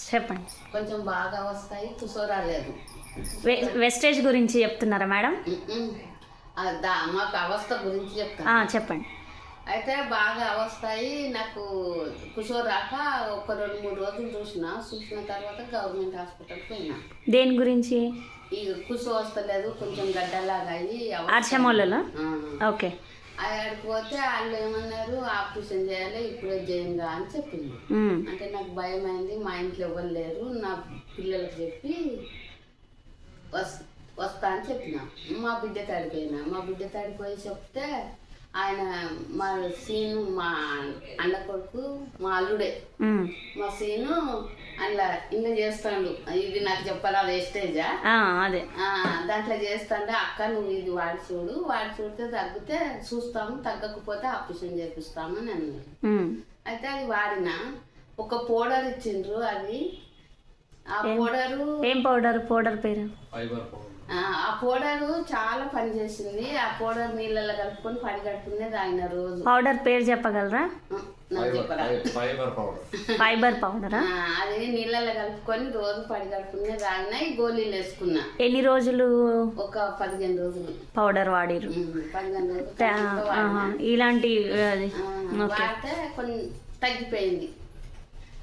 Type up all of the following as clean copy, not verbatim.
చెప్పండి. కొంచెం బాగా వస్తాయి, కుసోరాలేదు. వెస్టేజ్ గురించి చెప్తున్నారా మేడం? మాకు అవస్థ గురించి చెప్తాను. చెప్పండి. అయితే బాగా వస్తాయి, నాకు కుసోరు రాక ఒక 2-3 రోజులు చూసిన తర్వాత గవర్నమెంట్ హాస్పిటల్కి పోయినా. దేని గురించి? ఈ కుసో వస్తలేదు, కొంచెం గడ్డలాగా అయ్యి ఆర్షమోళ్ళలో. ఓకే. అక్కడికి పోతే వాళ్ళు ఏమన్నారు, ఆపరేషన్ చేయాలి, ఇప్పుడే చేయంగా అని చెప్పింది. అంటే నాకు భయం అయింది, మా ఇంట్లో ఎవరు లేరు, నా పిల్లలకు చెప్పి వస్తా అని చెప్పిన. మా బిడ్డ తాడిపోయినా, మా బిడ్డ తాడిపోయి చెప్తే ఆయన మా సీను, మా అన్న కొడుకు, మా అల్లుడే, మా సీను అందులో ఇంకా చేస్తాడు. ఇది నాకు చెప్పాలా, వేస్టేజా అదే దాంట్లో చేస్తాండే, అక్క నువ్వు ఇది వాడి చూడితే తగ్గితే చూస్తాము, తగ్గకపోతే ఆపరేషన్ చేపిస్తాము అని అన్నారు. అయితే అది వాడిన ఒక పౌడర్ ఇచ్చిండ్రు. అది ఆ పౌడరు ఏం పౌడర్? పౌడర్ పేరు? ఆ పౌడరు చాలా పనిచేసింది. ఆ పౌడర్ నీళ్ళలో కలుపుకొని పడిగట్టుకునే తాగిన రోజు. పౌడర్ పేరు చెప్పగలరా? ఫైబర్ పౌడరా? అది నీళ్ళలో కలుపుకొని రోజు పడిగట్టుకునే తాగిన, ఈ గోళీలు వేసుకున్నా. ఎన్ని రోజులు? ఒక 15 రోజులు పౌడర్ వాడిరు. 15 రోజులు ఇలాంటి వాడితే కొన్ని తగ్గిపోయింది.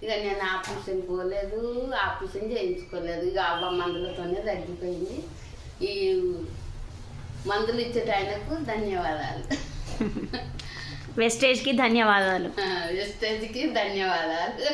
ఇక నేను ఆపరేషన్ పోలేదు, ఆపరేషన్ చేయించుకోలేదు. ఇక అవ్వ మందులతోనే తగ్గిపోయింది. ఈ మందులు ఇచ్చే ఆయనకు ధన్యవాదాలు. వెస్టేజ్కి ధన్యవాదాలు. వెస్టేజ్కి ధన్యవాదాలు.